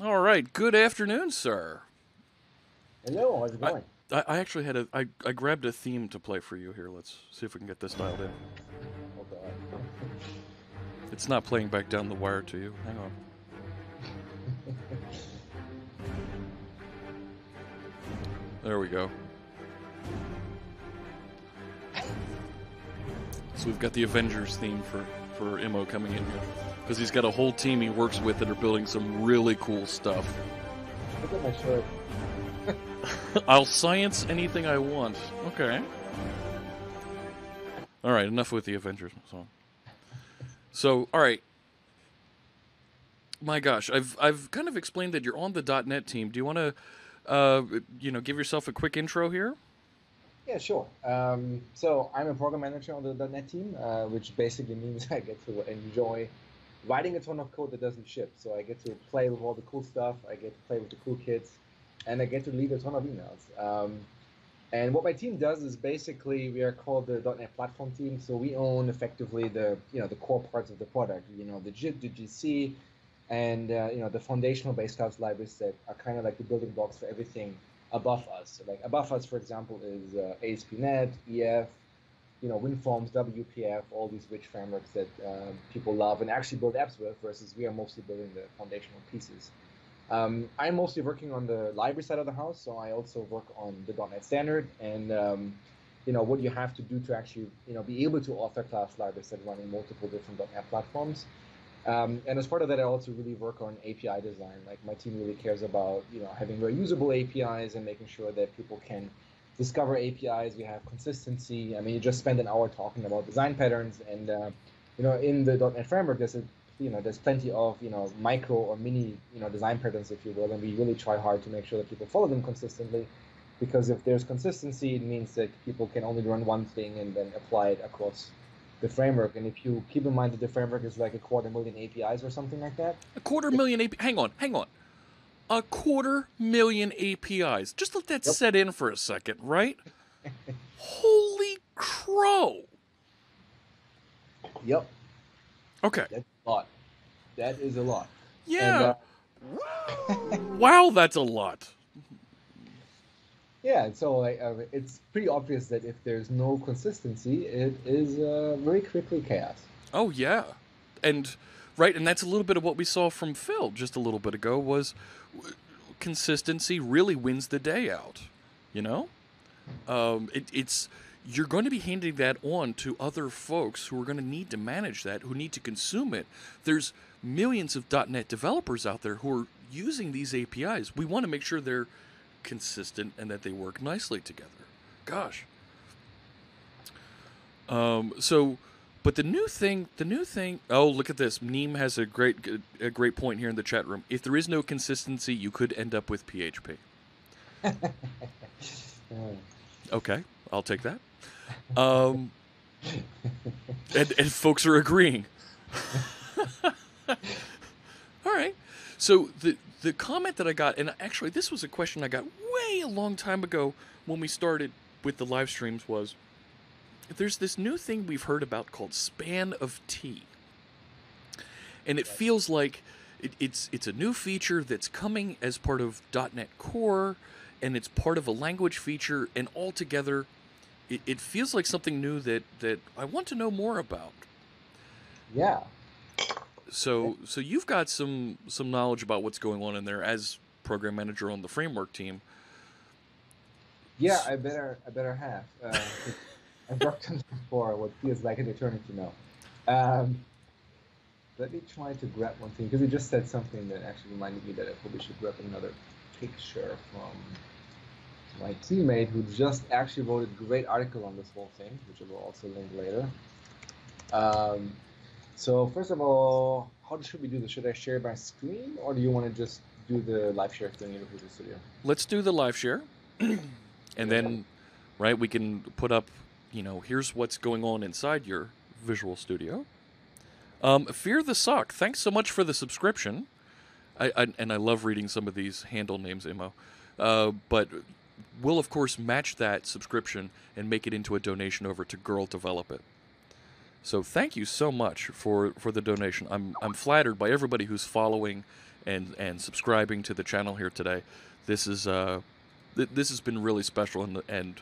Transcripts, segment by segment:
All right. Good afternoon, sir. Hello, how's it I, going? I actually had I grabbed a theme to play for you here. Let's see if we can get this dialed in. Oh God. It's not playing back down the wire to you. Hang on. There we go. So we've got the Avengers theme for Immo coming in here. Because he's got a whole team he works with that are building some really cool stuff. Look at my shirt. I'll science anything I want. Okay. All right, enough with the Avengers song. So, all right. My gosh, I've kind of explained that you're on the .NET team. Do you want to, give yourself a quick intro here? Yeah, sure. So I'm a program manager on the .NET team, which basically means I get to enjoy writing a ton of code that doesn't ship. So I get to play with all the cool stuff, I get to play with the cool kids, and I get to lead a ton of emails. And what my team does is basically we are called the .NET platform team. So we own effectively the core parts of the product. The JIT, the GC, and the foundational base class libraries that are kind of like the building blocks for everything above us. So like above us, for example, is ASP.NET, EF, WinForms, WPF, all these rich frameworks that people love and actually build apps with. Versus we are mostly building the foundational pieces. I'm mostly working on the library side of the house, so I also work on the .NET Standard and what you have to do to actually be able to author class libraries that run in multiple different .NET platforms. And as part of that, I also really work on API design. Like my team really cares about having very usable APIs and making sure that people can discover APIs. We have consistency. I mean, you just spent an hour talking about design patterns, and in the .NET framework, there's plenty of micro or mini design patterns, if you will, and we really try hard to make sure that people follow them consistently. Because if there's consistency, it means that people can only run one thing and then apply it across the framework. And if you keep in mind that the framework is like 250,000 APIs or something like that. A quarter million AP. Hang on. A quarter million APIs. Just let that Yep. set in for a second, right? Holy crow! Yep. Okay. That's a lot. That is a lot. And Yeah. Wow, that's a lot. yeah, so like, it's pretty obvious that if there's no consistency, it is very quickly chaos. Oh yeah, and right, and that's a little bit of what we saw from Phil just a little bit ago. Was consistency really wins the day out? You know, it's you're going to be handing that on to other folks who are going to need to manage that, who need to consume it. There's millions of .NET developers out there who are using these APIs. We want to make sure they're consistent and that they work nicely together. Gosh. So, but the new thing. Oh, look at this. Neem has a great point here in the chat room. If there is no consistency, you could end up with PHP. Okay, I'll take that. And folks are agreeing. All right. So the comment that I got, and actually this was a question I got way a long time ago when we started with the live streams, was there's this new thing we've heard about called span of T, and it feels like it's a new feature that's coming as part of .NET Core, and it's part of a language feature, and altogether it feels like something new that I want to know more about. Yeah. So you've got some knowledge about what's going on in there as program manager on the framework team. Yeah, I better have. I've worked on it for what feels like an eternity now. Um, Let me try to grab one thing because you just said something that actually reminded me that I probably should grab another picture from my teammate who just actually wrote a great article on this whole thing, which I will also link later. So first of all, how should we do this? Should I share my screen or do you want to just do the live share thing in the Visual Studio? Let's do the live share, and then, right, we can put up, here's what's going on inside your Visual Studio. Fear the Sock, thanks so much for the subscription. And I love reading some of these handle names, Immo. But we'll, of course, match that subscription and make it into a donation over to Girl Develop It. So thank you so much for the donation. I'm flattered by everybody who's following and subscribing to the channel here today. This is this has been really special, and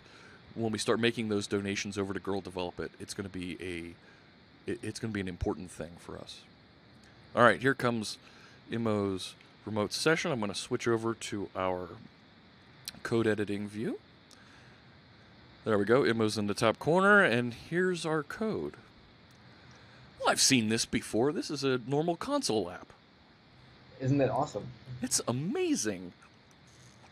when we start making those donations over to Girl Develop It, it's going to be an important thing for us. All right, here comes Immo's remote session. I'm going to switch over to our code editing view. There we go. Immo's in the top corner, and here's our code. Well, I've seen this before. This is a normal console app. Isn't that awesome? It's amazing.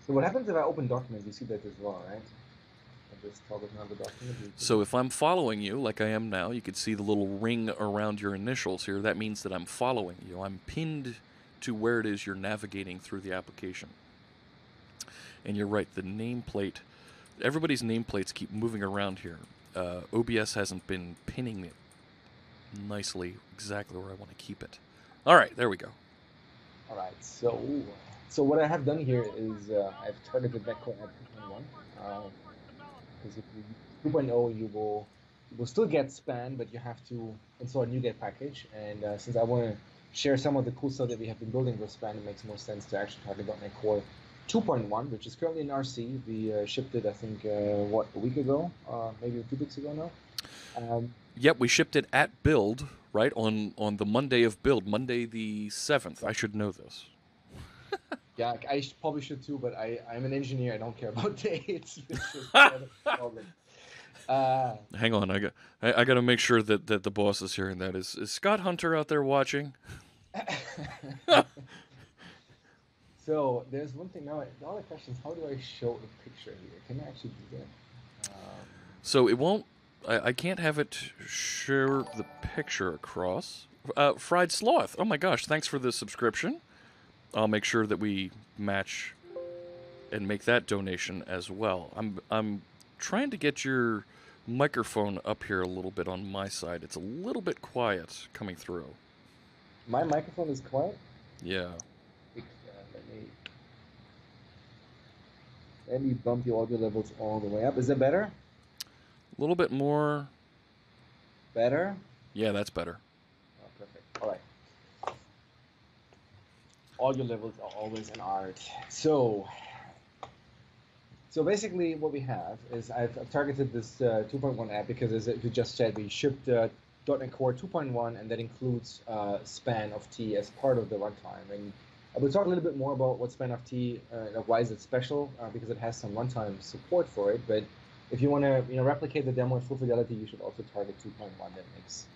So what happens if I open documents? You see that as well, right? I just toggle another document. So if I'm following you, like I am now, you can see the little ring around your initials here. That means that I'm following you. I'm pinned to where it is you're navigating through the application. And you're right, the nameplate, everybody's nameplates keep moving around here. OBS hasn't been pinning it nicely exactly where I want to keep it. All right, there we go. All right, so what I have done here is I've targeted netcore at 2.1. Because if you use 2.0, you will still get span, but you have to install a NuGet package. And since I want to share some of the cool stuff that we have been building with span, it makes more sense to actually target .NET Core 2.1, which is currently in RC. We shipped it, I think, what, a week ago? Maybe 2 weeks ago now. Yep, we shipped it at build, right, on the Monday of build, Monday the 7th. I should know this. Yeah, I probably should too, but I'm an engineer. I don't care about dates. It's just a problem. Hang on, I got to make sure that the boss is hearing that. Is Scott Hunter out there watching? So there's one thing now. The other question is, how do I show a picture here? Can I actually do that? So it won't. I can't have it share the picture across. Fried Sloth. Oh my gosh! Thanks for the subscription. I'll make sure that we match and make that donation as well. I'm trying to get your microphone up here a little bit on my side. It's a little bit quiet coming through. My microphone is quiet? Yeah. Let me bump the audio levels all the way up. Is that better? A little bit more. Better? Yeah, that's better. Oh, perfect. All right. Audio levels are always an art. So basically what we have is I've targeted this 2.1 app because, as you just said, we shipped .NET Core 2.1, and that includes span of T as part of the runtime. And I will talk a little bit more about what span of T, why is it special, because it has some runtime support for it. But if you want to replicate the demo in full fidelity, you should also target 2.1. That makes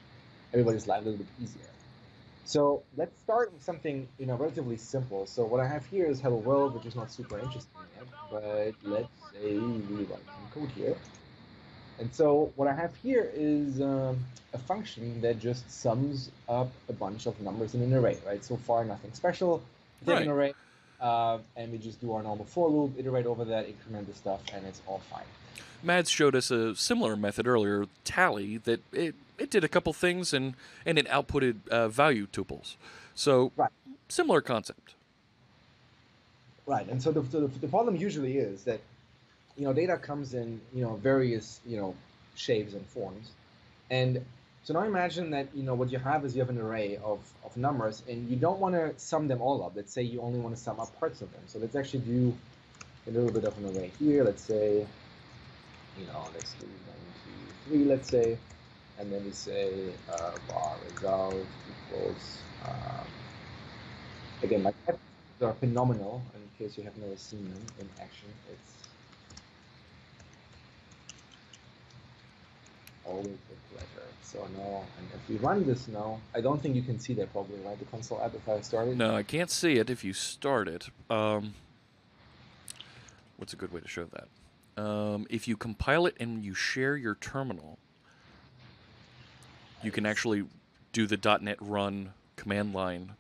everybody's life a little bit easier. So let's start with something relatively simple. So what I have here is hello world, which is not super interesting yet, but let's say we write some code here. And so what I have here is a function that just sums up a bunch of numbers in an array, right? So far, nothing special. We take an array, and we just do our normal for loop, iterate over that, increment the stuff, and it's all fine. Mads showed us a similar method earlier, tally, that it did a couple things and it outputted value tuples. So similar concept. Right, and so the problem usually is that data comes in various shapes and forms, and so now imagine that what you have is you have an array of numbers, and you don't want to sum them all up. Let's say you only want to sum up parts of them. So let's actually do a little bit of an array here. Let's say let's do 1, 2, 3, let's say, and then we say bar result equals again, my types are phenomenal. In case you have never seen them in action, it's always a pleasure. So now, and if we run this now, I don't think you can see that probably, right? The console app if I start it. No, I can't see it if you start it. What's a good way to show that? If you compile it and you share your terminal, you can actually do the .NET run command line.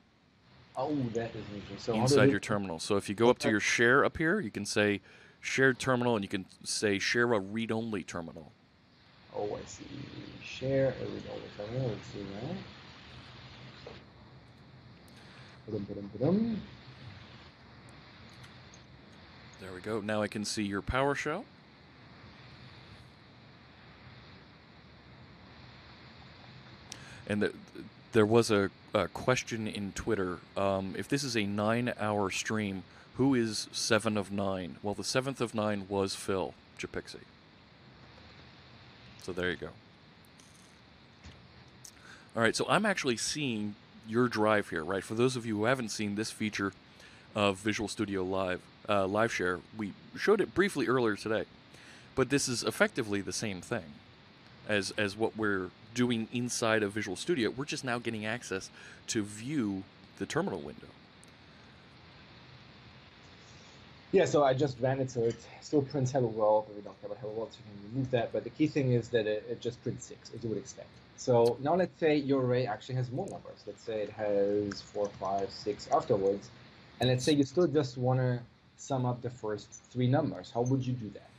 Oh, that is interesting. So inside your terminal. So if you go up to your share up here, you can say shared terminal, and you can say share a read-only terminal. Oh, I see. Share a read-only terminal. Let's see now. There we go. Now I can see your PowerShell. And there was a question in Twitter. If this is a 9-hour stream, who is 7 of 9? Well, the 7th of 9 was Phil Japixi. So there you go. All right, so I'm actually seeing your drive here, right? For those of you who haven't seen this feature of Visual Studio Live, Live Share, we showed it briefly earlier today. But this is effectively the same thing as what we're doing inside of Visual Studio. We're just now getting access to view the terminal window. Yeah, so I just ran it, so it still prints hello world, but we don't care about hello world, so you can remove that. But the key thing is that it just prints 6, as you would expect. So now let's say your array actually has more numbers. Let's say it has 4, 5, 6 afterwards. And let's say you still just want to sum up the first 3 numbers. How would you do that?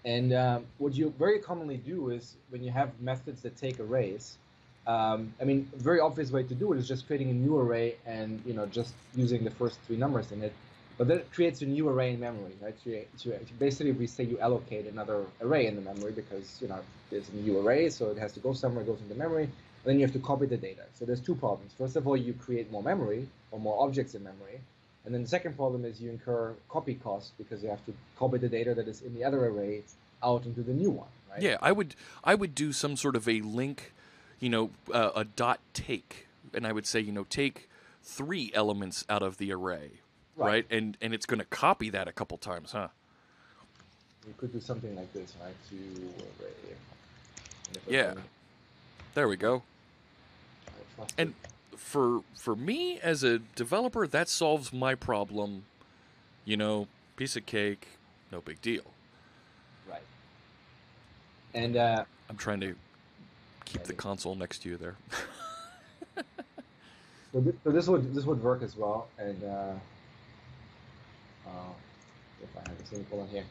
And what you very commonly do is when you have methods that take arrays, I mean, a very obvious way to do it is just creating a new array and just using the first 3 numbers in it. But that creates a new array in memory, right? So basically, we say you allocate another array in the memory because there's a new array, so it has to go somewhere, goes into memory, and then you have to copy the data. So there's 2 problems. First of all, you create more memory or more objects in memory, and then the second problem is you incur copy costs because you have to copy the data that is in the other array out into the new one, right? Yeah, I would do some sort of a link, a dot take, and I would say, take 3 elements out of the array. Right, and it's going to copy that a couple times, huh? You could do something like this, right? To array. Yeah, there we go. And for me as a developer, that solves my problem. Piece of cake, no big deal. Right. And I'm trying to keep the console next to you there. So this would work as well, and. If I have a semicolon here,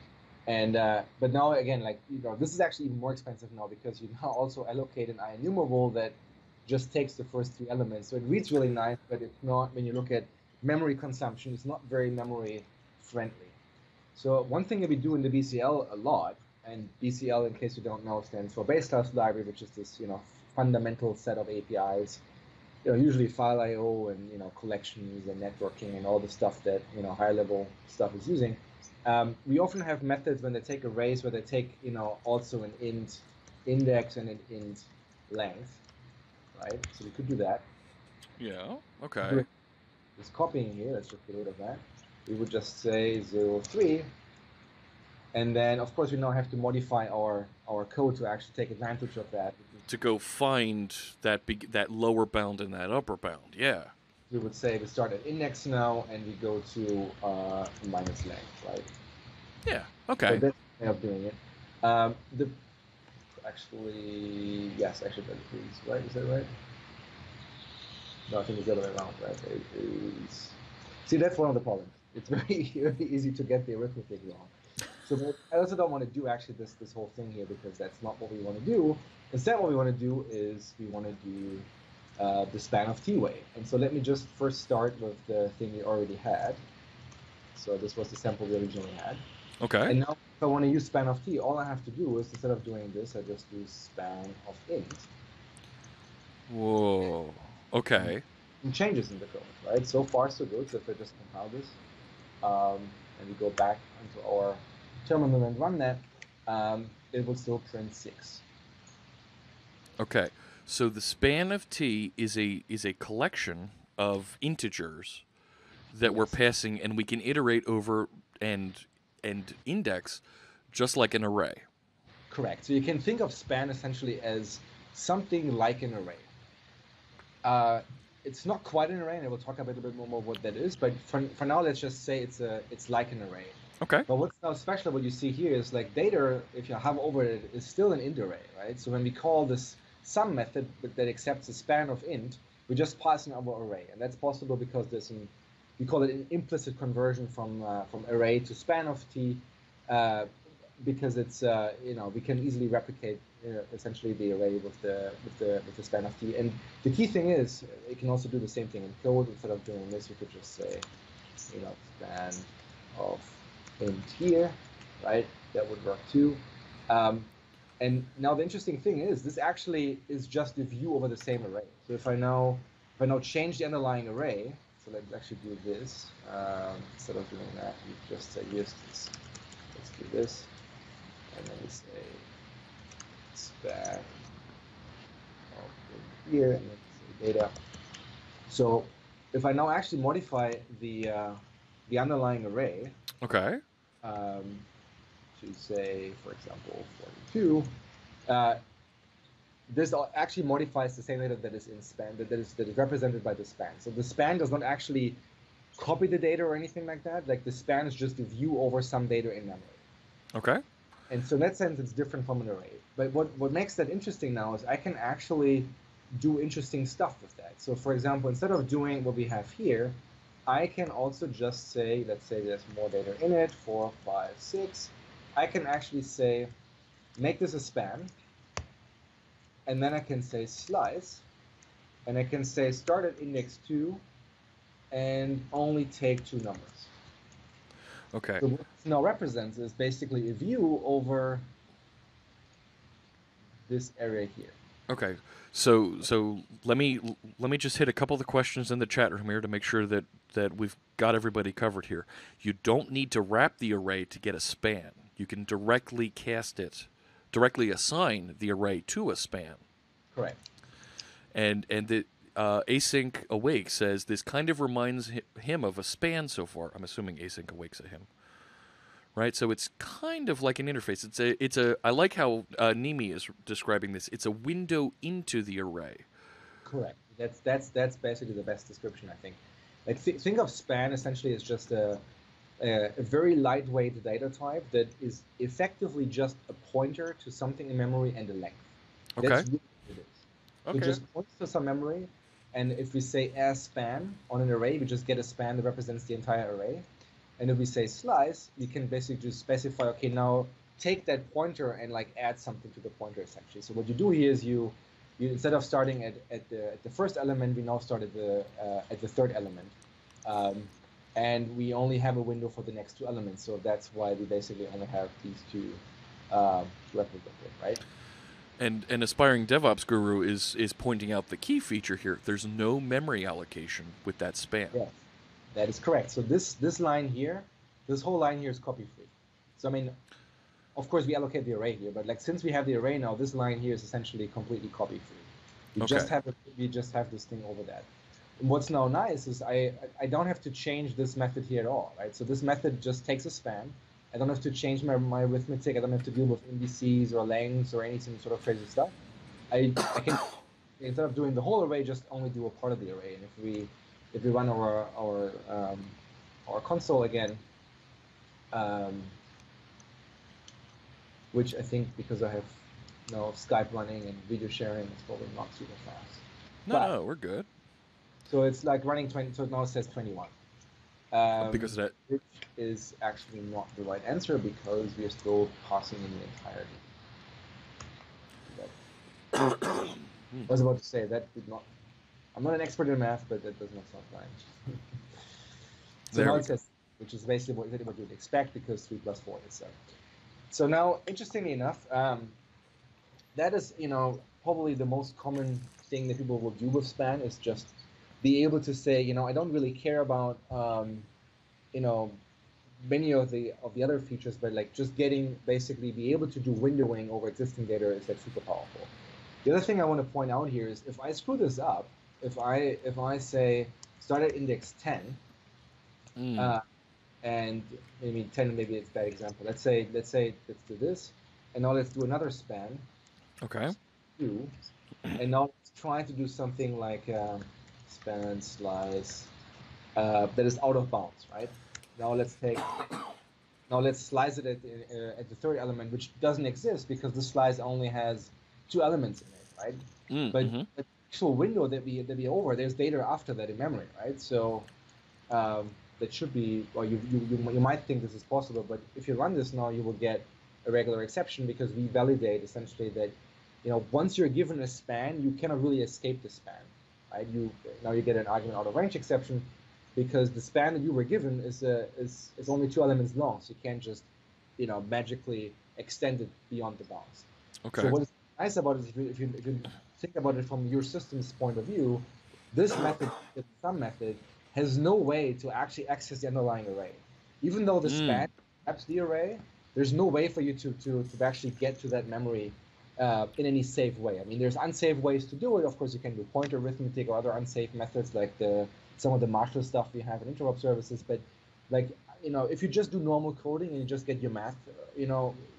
and but now again, this is actually even more expensive now because you now also allocate an IEnumerable that just takes the first 3 elements. So it reads really nice, but it's not. When you look at memory consumption, it's not very memory friendly. So one thing that we do in the BCL a lot, and BCL, in case you don't know, stands for Base Class Library, which is this fundamental set of APIs. Usually file I/O and collections and networking and all the stuff that higher level stuff is using. We often have methods when they take arrays where they take also an int index and an int length, right? So we could do that. Yeah. Okay. Just copying here. Let's just get rid of that. We would just say 0.3, and then of course we now have to modify our code to actually take advantage of that. To go find that lower bound and that upper bound, yeah. We would say we start at index now, and we go to minus length, right? Yeah. Okay. So that's the way of doing it. Yes, actually that is right. Is that right? No, I think it's the other way around, right? It is. See, that's one of the problems. It's very, very easy to get the arithmetic wrong. So I also don't want to do actually this whole thing here because that's not what we want to do. Instead, what we want to do is we want to do the span of t way. And so let me just first start with the thing we already had. So this was the sample we originally had. Okay. And now if I want to use span of t, all I have to do is instead of doing this, I just do span of int. Whoa. Okay. And changes in the code, right? So far, so good. So if I just compile this, and we go back into our terminal and run that, it will still print 6. Okay, so the span of t is a collection of integers that we're passing, and we can iterate over and index just like an array. Correct. So you can think of span essentially as something like an array. It's not quite an array, and I will talk a little bit more what that is. But for now, let's just say it's like an array. Okay. But what's now special, what you see here is data, if you hover over it, is still an int array, right? So when we call this sum method that accepts the span of int, we just pass in our array, and that's possible because we call it an implicit conversion from array to span of t, because it's we can easily replicate essentially the array with the span of t. And the key thing is it can also do the same thing in code. Instead of doing this, you could just say span of int here, right? That would work too. And now the interesting thing is this actually is just a view over the same array. So if I now change the underlying array, so let's actually do this instead of doing that. We just say yes. Let's do this, and then we say span here, and then say data. So if I now actually modify the underlying array, Okay. to say, for example, 42, this actually modifies the same data that is in span, that is represented by the span. So the span does not actually copy the data or anything like that. Like the span is just a view over some data in memory. Okay. And so in that sense, it's different from an array. But what makes that interesting now is I can actually do interesting stuff with that. So for example, instead of doing what we have here, I can also just say, let's say there's more data in it, 4, 5, 6. I can actually say, make this a span. And then I can say slice. And I can say start at index 2 and only take 2 numbers. Okay. So what this now represents is basically a view over this area here. Okay. So let me just hit a couple of the questions in the chat room here to make sure that we've got everybody covered here. You don't need to wrap the array to get a span. You can directly assign the array to a span. Correct. And the Async Awake says this kind of reminds him of a span so far. I'm assuming Async Awake's a him. Right, so it's kind of like an interface. It's a. I like how Nimi is describing this. It's a window into the array. Correct. That's basically the best description, I think. Like think of span essentially as just a very lightweight data type that is effectively just a pointer to something in memory and a length. Okay. That's really what it is. Okay. It just points to some memory, and if we say as span on an array, we just get a span that represents the entire array. And if we say slice, we can basically just specify, okay, now take that pointer and like add something to the pointer essentially. So what you do here is you instead of starting at the first element, we now start at the third element, and we only have a window for the next 2 elements. So that's why we basically only have these 2 represented, right? And an aspiring DevOps guru is pointing out the key feature here. There's no memory allocation with that span. Yes. That is correct. So this line here, this whole line here is copy free. So I mean, of course we allocate the array here, but like since we have the array now, this line here is essentially completely copy free. We just have this thing over that. And what's now nice is I don't have to change this method here at all, right? So this method just takes a span. I don't have to change my arithmetic. I don't have to deal with indices or lengths or anything sort of crazy stuff. I can instead of doing the whole array, just only do a part of the array. And if we run our console again, which I think because I have Skype running and video sharing, it's probably not super fast. No, we're good. So it's like running 20. So now it says 21. Because of that, which is actually not the right answer because we are still parsing in the entirety. I was about to say that did not. I'm not an expert in math, but that does not sound right. So now it says, which is basically what you'd expect because 3 + 4 is 7. So now, interestingly enough, that is probably the most common thing that people will do with span is just be able to say, I don't really care about many of the other features, but like just basically be able to do windowing over existing data is like super powerful. The other thing I want to point out here is if I screw this up, if I say start at index 10, and maybe 10, maybe it's a bad example. Let's do this, and now let's do another span. Okay. 2, and now let's try to do something like span slice that is out of bounds, right? Now let's slice it at the third element, which doesn't exist because the slice only has 2 elements in it, right? But the actual window that we over, there's data after that in memory, right? So that should be, or you might think this is possible, but if you run this now, you will get a regular exception because we validate essentially that once you're given a span, you cannot really escape the span, right? Now you get an argument out of range exception because the span that you were given is only 2 elements long, so you can't just magically extend it beyond the bounds. Okay. So what is nice about it is if you think about it from your system's point of view, this method, the sum method, has no way to actually access the underlying array. Even though the span maps the array, there's no way for you to actually get to that memory in any safe way. I mean, there's unsafe ways to do it. Of course, you can do pointer arithmetic or other unsafe methods like some of the Marshall stuff we have in interrupt services. But like, if you just do normal coding and you just get your math,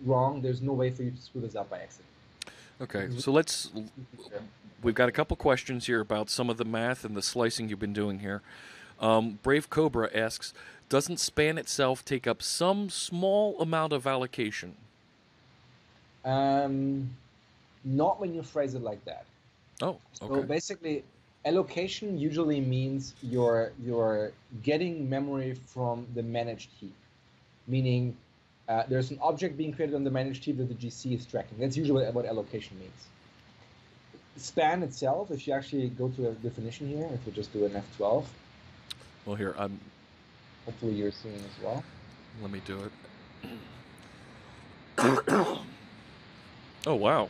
wrong, there's no way for you to screw this up by accident. Okay, so we've got a couple questions here about some of the math and the slicing you've been doing here. Brave Cobra asks, doesn't span itself take up some small amount of allocation? Not when you phrase it like that. Oh, okay. So basically, allocation usually means you're getting memory from the managed heap, meaning there's an object being created on the managed heap that the GC is tracking. That's usually what allocation means. Span itself, if you actually go to a definition here, if we just do an F12. Well, here, hopefully you're seeing as well. Let me do it. Oh, wow.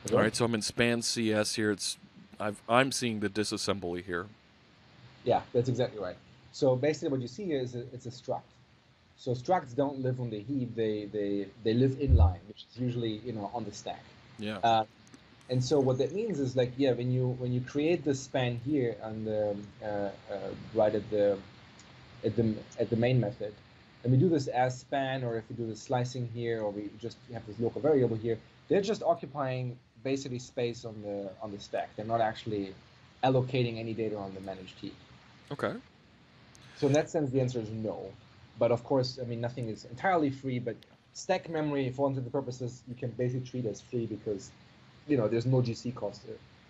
Okay. All right, so I'm in span CS here. I'm seeing the disassembly here. Yeah, that's exactly right. So basically what you see here is it's a struct. So structs don't live on the heap, they live inline, which is usually on the stack. Yeah. And so what that means is like, yeah, when you create the span here on the right at the main method, and we do this as span, or if we do the slicing here, or we just have this local variable here, they're just occupying basically space on the stack. They're not actually allocating any data on the managed heap. Okay. So in that sense, the answer is no. But of course, I mean, nothing is entirely free, but stack memory, for all intents and purposes, you can basically treat as free because there's no GC cost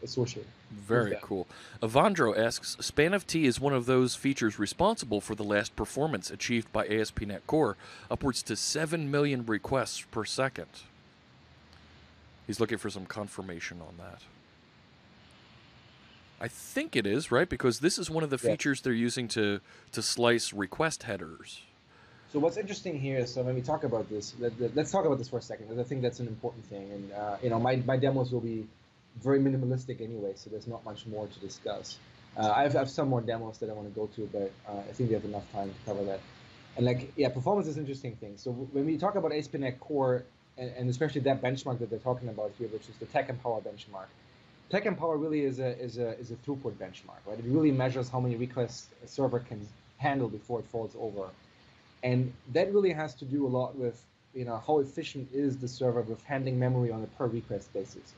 associated. Very cool. Avandro asks, span of T is one of those features responsible for the last performance achieved by ASP.NET Core, upwards to 7 million requests per second. He's looking for some confirmation on that. I think it is, right? Because this is one of the features they're using to slice request headers. So what's interesting here is, so when we talk about this, let's talk about this for a second, because I think that's an important thing. And my demos will be very minimalistic anyway, so there's not much more to discuss. I have some more demos that I want to go to, but I think we have enough time to cover that. And performance is an interesting thing. So when we talk about ASP.NET Core, and especially that benchmark that they're talking about here, which is the Tekken Power benchmark, Tekken Power really is a throughput benchmark, right? It really measures how many requests a server can handle before it falls over. And that really has to do a lot with how efficient is the server with handling memory on a per request basis.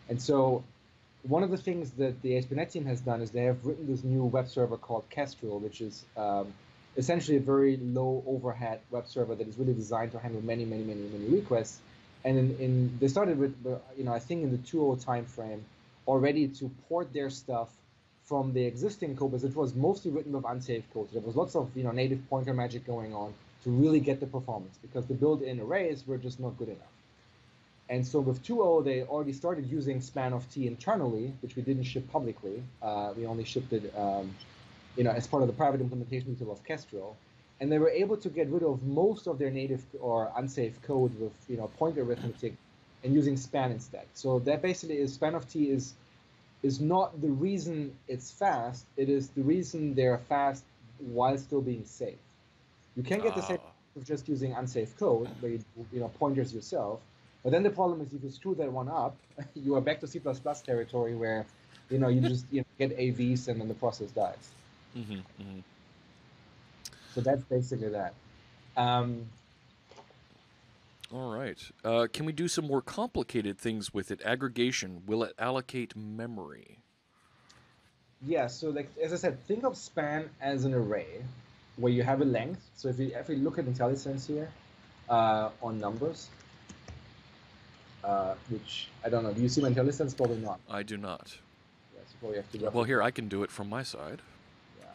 And so one of the things that the ASP.NET team has done is they have written this new web server called Kestrel, which is essentially a very low overhead web server that is really designed to handle many requests. And they started with, I think in the 2.0 timeframe already to port their stuff from the existing code, because it was mostly written with unsafe code. So there was lots of native pointer magic going on to really get the performance, because the built-in arrays were just not good enough. And so with 2.0, they already started using span of T internally, which we didn't ship publicly. We only shipped it, as part of the private implementation tool of Kestrel. And they were able to get rid of most of their native or unsafe code with pointer arithmetic and using span instead. So that basically is span of T is not the reason it's fast. It is the reason they're fast while still being safe. You can get the same with just using unsafe code, where you do pointers yourself. But then the problem is if you screw that one up, you are back to C++ territory where you just get AVs and then the process dies. Mm-hmm, mm-hmm. So that's basically that. All right. Can we do some more complicated things with it? Aggregation. Will it allocate memory? Yeah, so like as I said, think of span as an array where you have a length. So if we look at IntelliSense here on numbers, which I don't know. Do you see my IntelliSense? Probably not. I do not. Yeah, so probably have to. Well, here I can do it from my side. Yeah.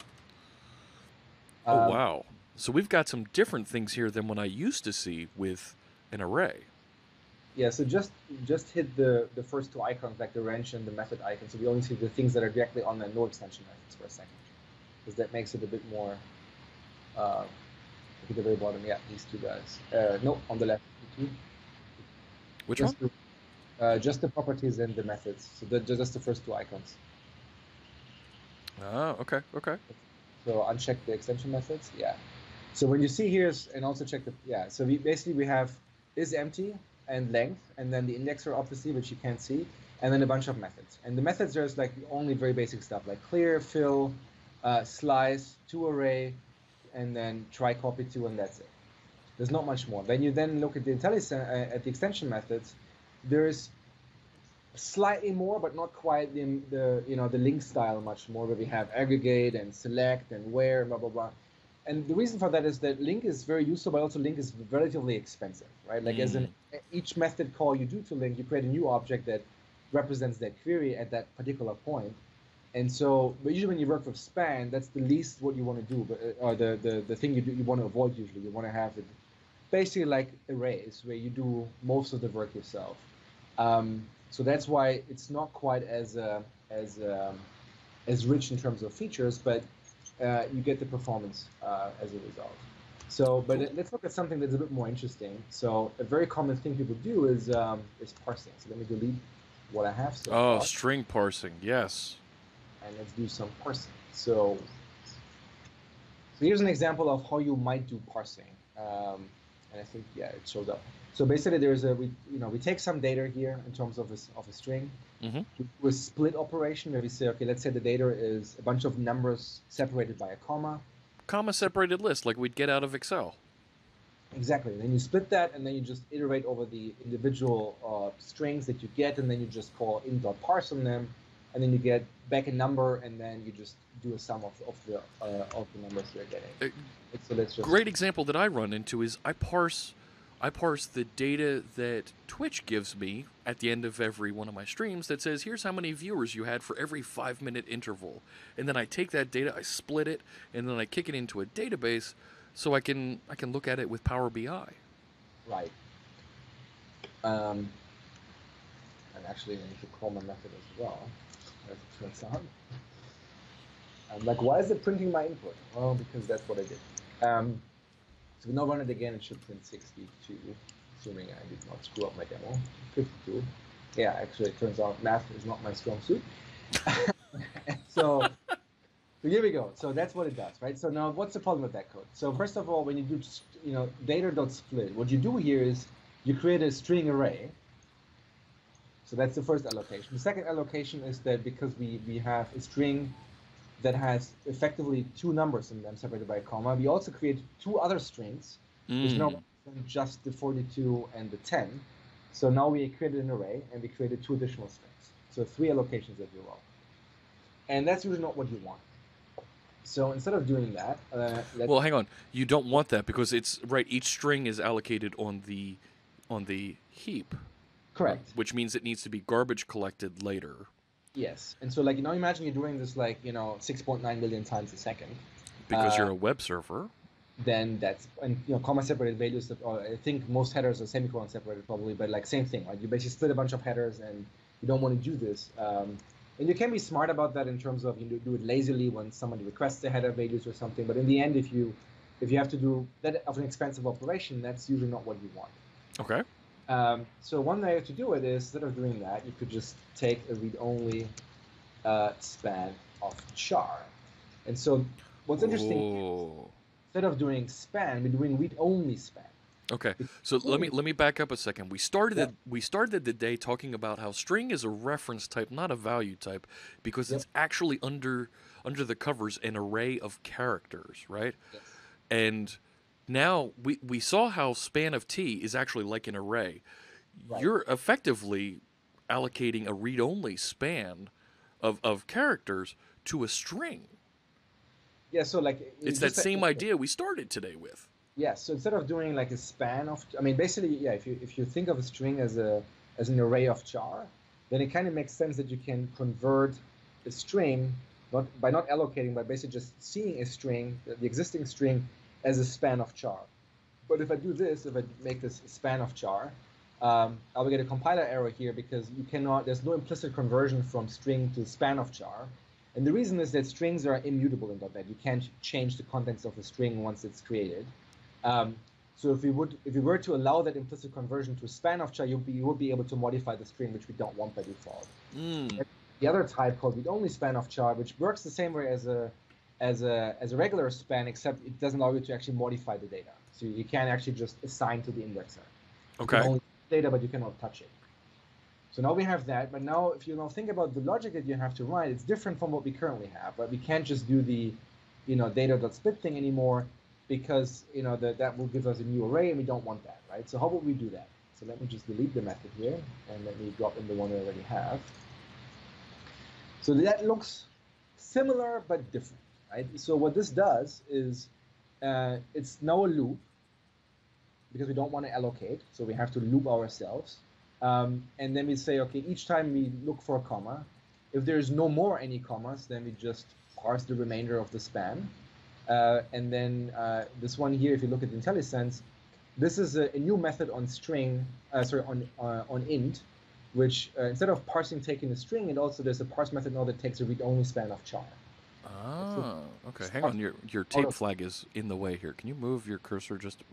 Oh wow! So we've got some different things here than what I used to see with an array. Yeah. So just hit the first two icons, like the wrench and the method icon. So we only see the things that are directly on the no extension methods for a second, because that makes it a bit more. Look at the very bottom. Yeah, these two guys. No, on the left. Which one? Just the properties and the methods. So just the first two icons. Oh, okay, okay. So uncheck the extension methods. Yeah. So when you see here, and also check the, yeah. So we have is empty and length, and then the indexer obviously, which you can't see, and then a bunch of methods. And the methods are like only very basic stuff like clear, fill, slice, toArray, and then try copy to, and that's it. There's not much more. When you then look at the at the extension methods, there's slightly more, but not quite the link style much more, where we have aggregate and select and where, blah blah blah. And the reason for that is that link is very useful, but also link is relatively expensive, right? Like as in each method call you do to link, you create a new object that represents that query at that particular point. And so, but usually when you work with span, that's the least what you want to do, but or the thing you want to avoid usually. You want to have it basically like arrays where you do most of the work yourself. So that's why it's not quite as rich in terms of features, but you get the performance as a result. So, but let's look at something that's a bit more interesting. So a very common thing people do is parsing. So let me delete what I have so far. String parsing, yes. And let's do some parsing. So here's an example of how you might do parsing. And I think, yeah, it showed up. So basically, we take some data here in terms of a string. Mm-hmm. We do a split operation where we say, okay, let's say the data is a bunch of numbers separated by a comma. Comma separated list, like we'd get out of Excel. Exactly. And then you split that, and then you just iterate over the individual strings that you get, and then you just call int.parse on them, and then you get back a number, and then you just do a sum of the numbers you're getting. So let's just... Great example that I run into is I parse the data that Twitch gives me at the end of every one of my streams that says, here's how many viewers you had for every 5-minute interval. And then I take that data, I split it, and then I kick it into a database so I can look at it with Power BI. Right. And actually, I need to call my method as well, as it turns out. Like, why is it printing my input? Well, because that's what I did. So we now run it again, it should print 62, assuming I did not screw up my demo. 52. Yeah, actually, it turns out math is not my strong suit. So here we go. So that's what it does, right? So now, what's the problem with that code? So first of all, when you do, data.split, what you do here is you create a string array. So that's the first allocation. The second allocation is that because we have a string that has effectively two numbers in them separated by a comma, we also create two other strings. There's no just the 42 and the 10. So now we created an array, and we created two additional strings. So 3 allocations if you will. And that's usually not what you want. So instead of doing that, well, hang on. You don't want that because it's right. Each string is allocated on the heap. Correct. Which means it needs to be garbage collected later. Yes. And so, like, imagine you're doing this, 6.9 million times a second. Because you're a web server. Then that's, and, comma separated values, or I think most headers are semicolon separated probably, but, same thing, right? You basically split a bunch of headers, and you don't want to do this. And you can be smart about that in terms of you do it lazily when somebody requests the header values or something. But in the end, if you have to do that of an expensive operation, that's usually not what you want. Okay. So one way to do it is, instead of doing that, you could just take a read-only span of char. And so what's interesting is, instead of doing span, we're doing read-only span. Okay. So let me back up a second. We started the day talking about how string is a reference type, not a value type, because it's actually under the covers an array of characters, right? Yes. And now we saw how span of t is actually like an array. Right. You're effectively allocating a read-only span of characters to a string. Yeah, so it's that same idea we started today with. Yeah, so instead of doing a span of, basically, yeah, if you think of a string as an array of char, then it kind of makes sense that you can convert a string by not allocating, but basically just seeing a string, the existing string, as a span of char. But if I do this, if I make this span of char, I will get a compiler error here because there's no implicit conversion from string to span of char. And the reason is that strings are immutable in .NET. You can't change the contents of a string once it's created. So So if we were to allow that implicit conversion to a span of char, you would be able to modify the string, which we don't want by default. The other type called read-only span of char, which works the same way as a regular span, except it doesn't allow you to actually modify the data. So you can actually just assign to the indexer. You can only data, but you cannot touch it. So now we have that, but now if you now think about the logic that you have to write, it's different from what we currently have, right? We can't just do the, data.split thing anymore, because that will give us a new array, and we don't want that, right? So how would we do that? So let me just delete the method here, and let me drop in the one we already have. So that looks similar but different, right? So what this does is it's now a loop, because we don't want to allocate, so we have to loop ourselves. And then we say, okay, each time we look for a comma, if there's no more any commas, then we just parse the remainder of the span. And then this one here, if you look at the IntelliSense, this is a new method on string, on int, which instead of parsing taking a string, it also there's a parse method now that takes a read-only span of char. Ah, okay. Hang on, your tape flag is in the way here. Can you move your cursor just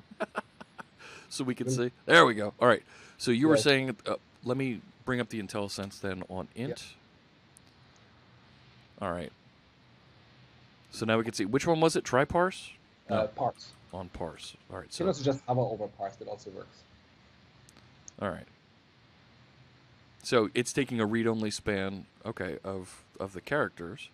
so we can see? There we go. All right. So you were saying, let me bring up the IntelliSense then on int. Yep. All right. So now we can see. Which one was it? Try parse? No. Parse. On parse. All right. So you can also just hover over parse. That also works. All right. So it's taking a read-only span, okay, of the characters.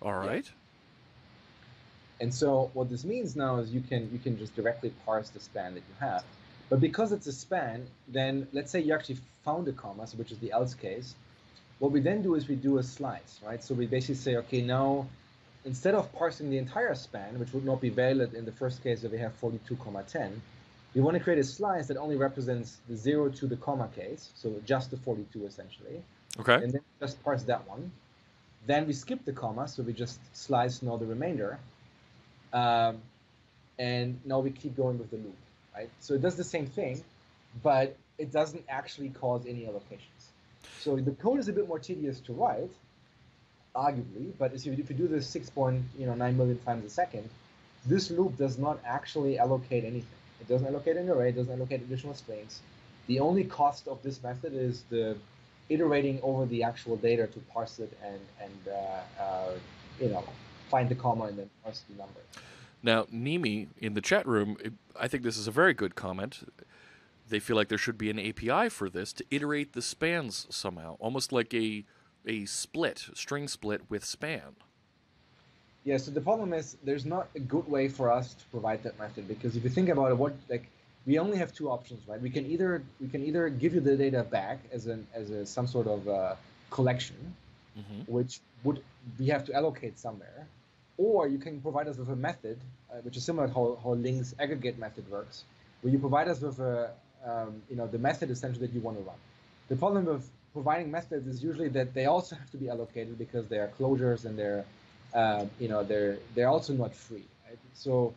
All right. Yeah. And so what this means now is you can just directly parse the span that you have. But because it's a span, then let's say you actually found a comma, which is the else case. What we then do is we do a slice, right? So we basically say, okay, now instead of parsing the entire span, which would not be valid in the first case if we have 42, 10, we want to create a slice that only represents the 0 to the comma case, so just the 42 essentially. Okay. And then just parse that one. Then we skip the comma, so we just slice now the remainder. And now we keep going with the loop, right? So it does the same thing, but it doesn't actually cause any allocations. So the code is a bit more tedious to write, arguably, but if you do this 6.9 million times a second, this loop does not actually allocate anything. It doesn't allocate an array, it doesn't allocate additional strings. The only cost of this method is the iterating over the actual data to parse it and find the comma and then parse the numbers. Now, Nimi in the chat room, I think this is a very good comment. They feel like there should be an API for this to iterate the spans somehow, almost like a string split with span. Yeah, so the problem is there's not a good way for us to provide that method, because if you think about it, we only have two options, right? We can either give you the data back as some sort of collection, which we have to allocate somewhere, or you can provide us with a method, which is similar to how Link's aggregate method works, where you provide us with the method essentially that you want to run. The problem with providing methods is usually that they also have to be allocated because they are closures and they're also not free, right? So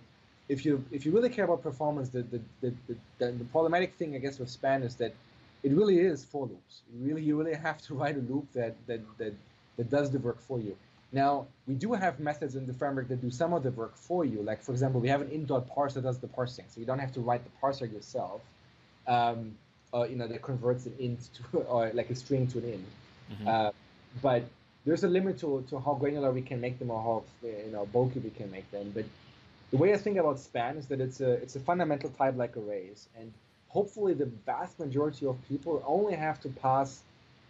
if you really care about performance, the problematic thing, I guess, with span is that it really is for loops. You really have to write a loop that does the work for you. Now, we do have methods in the framework that do some of the work for you. Like, for example, we have an int.parse that does the parsing, so you don't have to write the parser yourself. That converts an int to, or like a string to an int. But there's a limit to how granular we can make them or how bulky we can make them. But the way I think about span is that it's a fundamental type like arrays, and hopefully the vast majority of people only have to pass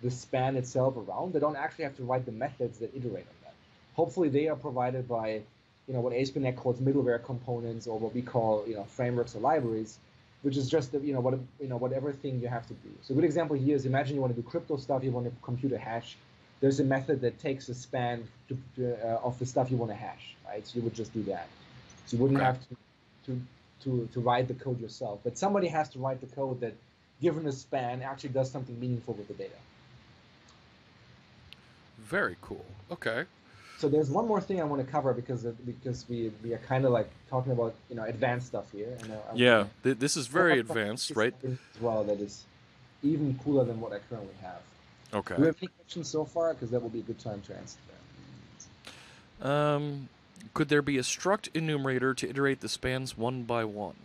the span itself around. They don't actually have to write the methods that iterate on that. Hopefully they are provided by what ASP.NET calls middleware components, or what we call frameworks or libraries, which is just whatever thing you have to do. So a good example here is, imagine you want to do crypto stuff, you want to compute a hash. There's a method that takes a span of the stuff you want to hash, right? So you would just do that. So you wouldn't have to write the code yourself, but somebody has to write the code that, given a span, actually does something meaningful with the data. Very cool. Okay. So there's one more thing I want to cover because we are kind of like talking about advanced stuff here. And this is very advanced, right? As well, that is even cooler than what I currently have. Okay. Do you have any questions so far? Because that will be a good time to answer them. Could there be a struct enumerator to iterate the spans one by one?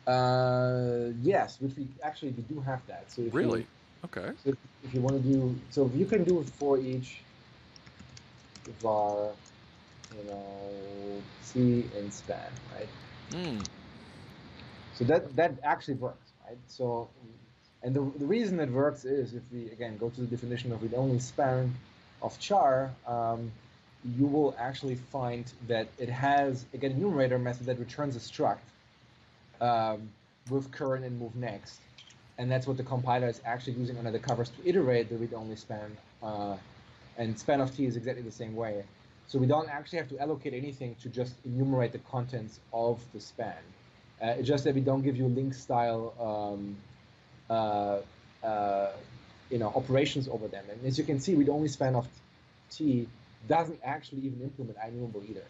Yes, which we do have that. So if Really? Okay. So if you want to do, so you can do for each var, t in span, right? So that actually works, right? So, and the reason it works is if we again go to the definition of read-only span of char, you will actually find that it has a get enumerator method that returns a struct with current and move next, and that's what the compiler is actually using under the covers to iterate the read-only span. And span of t is exactly the same way. So we don't actually have to allocate anything to just enumerate the contents of the span. It's just that we don't give you link style operations over them. And as you can see, read-only span of t doesn't actually even implement enumerable either.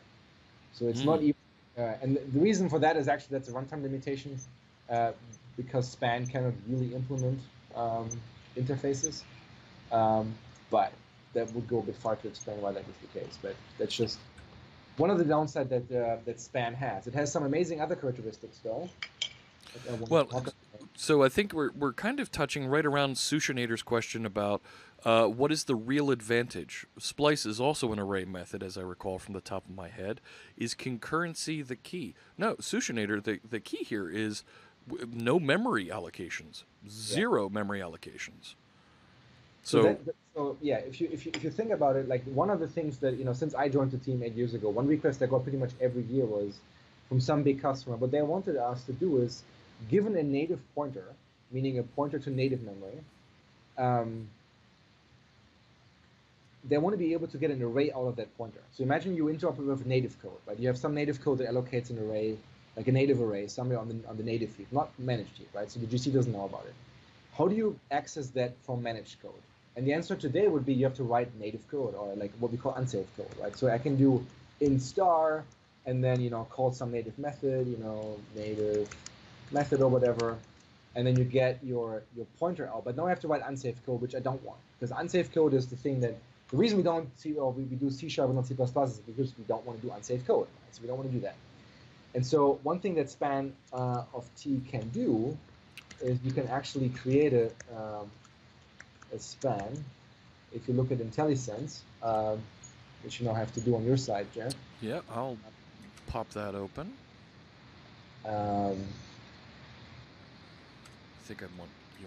So it's not even, and the reason for that is actually that's a runtime limitation, because span cannot really implement interfaces. But that would go a bit far to explain why that is the case. But that's just one of the downsides that span has. It has some amazing other characteristics, though. Well, so I think we're kind of touching right around Sushinator's question about what is the real advantage. Splice is also an array method, as I recall from the top of my head. Is concurrency the key? No, Sushinator, the key here is no memory allocations, zero memory allocations. So yeah, if you think about it, like one of the things that since I joined the team 8 years ago, one request I got pretty much every year was from some big customer. What they wanted us to do is, given a native pointer, meaning a pointer to native memory, they want to be able to get an array out of that pointer. So imagine you interoperate with native code, right? You have some native code that allocates an array, like a native array, somewhere on the native heap, not managed heap, right? So the GC doesn't know about it. How do you access that from managed code? And the answer today would be you have to write native code, or like what we call unsafe code, right? So I can do in star and then call some native method, native method or whatever, and then you get your pointer out. But now I have to write unsafe code, which I don't want, because unsafe code is the thing that the reason we don't see, or we do C# and not C++ is because we don't want to do unsafe code, right? So we don't want to do that. And so one thing that span of t can do is you can actually create a span. If you look at IntelliSense, which you now have to do on your side, Jeff. Yeah, I'll pop that open. I think you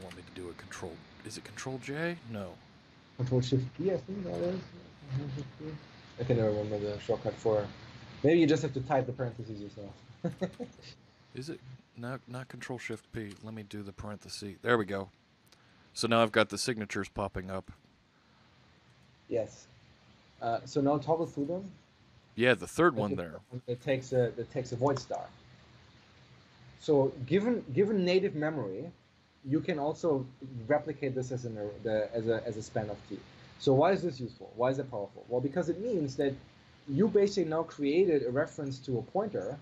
want me to do a control. Is it Control J? No. Control Shift P, I think that is. I can never remember the shortcut for. Maybe you just have to type the parentheses yourself. Is it not Control Shift P? Let me do the parenthesis. There we go. So now I've got the signatures popping up. Yes. So now toggle through them. Yeah, the third one there. That takes a void star. So given native memory, you can also replicate this as a span of t. So why is this useful? Why is it powerful? Well, because it means that you basically now created a reference to a pointer,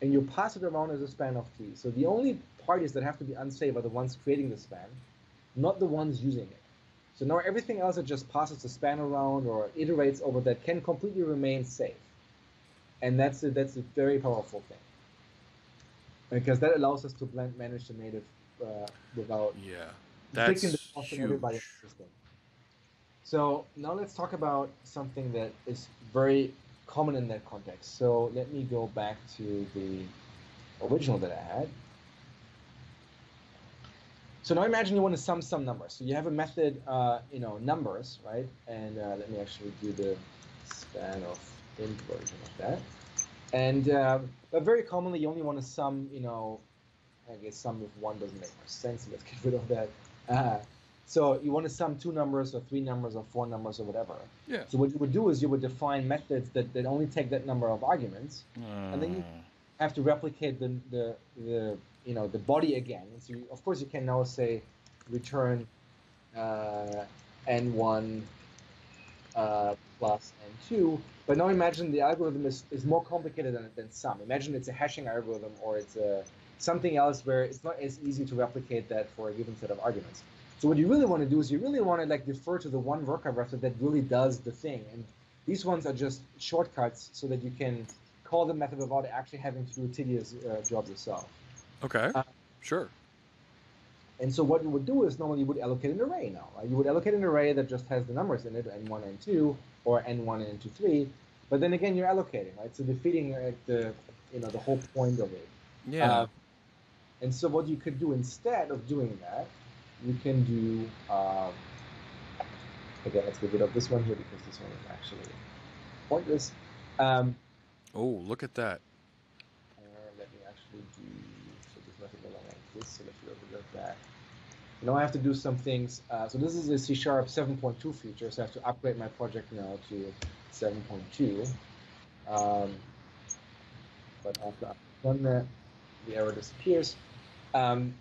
and you pass it around as a span of t. So the only parties that have to be unsafe are the ones creating the span, not the ones using it. So now everything else that just passes the span around or iterates over that can completely remain safe. And that's a very powerful thing, because that allows us to manage the native without that's the cost of everybody system. So now let's talk about something that is very common in that context. So let me go back to the original that I had. So now imagine you want to sum some numbers. So you have a method, numbers, right? And let me actually do the span of int version of that. And but very commonly you only want to sum, I guess sum with 1 doesn't make much sense. Let's get rid of that. So you want to sum 2 numbers or 3 numbers or 4 numbers or whatever. Yeah. So what you would do is you would define methods that only take that number of arguments, and then you have to replicate the body again. And so of course you can now say return n1 plus n2. But now imagine the algorithm is more complicated than sum. Imagine it's a hashing algorithm, or it's something else where it's not as easy to replicate that for a given set of arguments. So what you really want to do is you really want to defer to the one worker method that really does the thing. And these ones are just shortcuts so that you can call the method without actually having to do tedious jobs yourself. Okay. Uh, Sure. and so what you would do is normally you would allocate an array now. Right? You would allocate an array that just has the numbers in it, n1, n2, or n1 and n2, 3. But then again, you're allocating, right? So defeating the whole point of it. Yeah. And so what you could do instead of doing that, you can do, again, let's get rid of this one here because this one is actually pointless. Oh, look at that. Let me actually do, so this method no longer exists, so let's get rid of that. Now I have to do some things. So this is a C# 7.2 feature, so I have to upgrade my project now to 7.2. But after I've done that, the error disappears. And